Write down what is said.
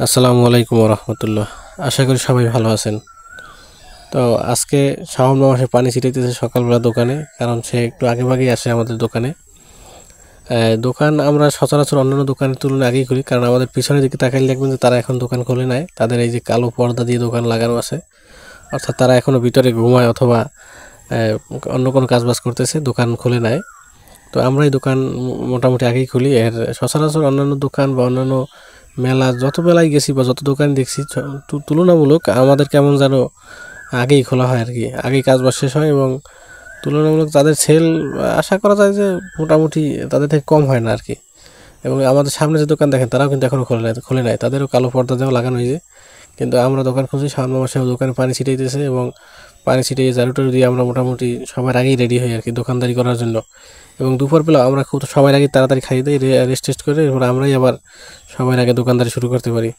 আসসালামু আলাইকুম রহমতুল্লাহ। আশা করি সবাই ভালো আছেন। তো আজকে শাওন মাসে পানি ছিটাইতেছে সকালবেলা দোকানে, কারণ সে একটু আগেভাগেই আসে আমাদের দোকানে। দোকান আমরা সচরাচর অন্যান্য দোকানের তুলনায় আগেই করি, কারণ আমাদের পিছনের দিকে তাকাইলে দেখবেন যে তারা এখন দোকান খোলে নাই। তাদের এই যে কালো পর্দা দিয়ে দোকান লাগানো আছে, অর্থাৎ তারা এখনও ভিতরে ঘুমায় অথবা অন্য কোনো কাজবাজ করতেছে, দোকান খোলে নাই। তো আমরা এই দোকান মোটামুটি আগেই খুলি। এর সচরাচর অন্যান্য দোকান বা অন্যান্য মেলা যত বেলায় গেছি বা যত দোকান দেখছি তুলনামূলক আমাদের কেমন যেন আগেই খোলা হয় আর কি, আগেই কাজবাজ শেষ হয় এবং তুলনামূলক তাদের সেল আশা করা যায় যে মোটামুটি তাদের থেকে কম হয় না আর কি। এবং আমাদের সামনে যে দোকান দেখেন তারাও কিন্তু এখনও খোলে নাই, তাদেরও কালো পর্দা দেওয়া লাগানো হয়েছে। কিন্তু আমরা দোকান খুঁজি, শাওন মাসে দোকানে পানি ছিটাইতেছে এবং পানি ছিটিয়ে ঝাড়ু টাড়ু দিয়ে আমরা মোটামুটি সবার আগেই রেডি হই আর কি দোকানদারি করার জন্য। এবং দুপুরবেলা আমরা খুব সবার আগে তাড়াতাড়ি খাইয়ে দিই, রেস্ট টেস্ট করে, এরপর আমরাই আবার সবার আগে দোকানদারি শুরু করতে পারি।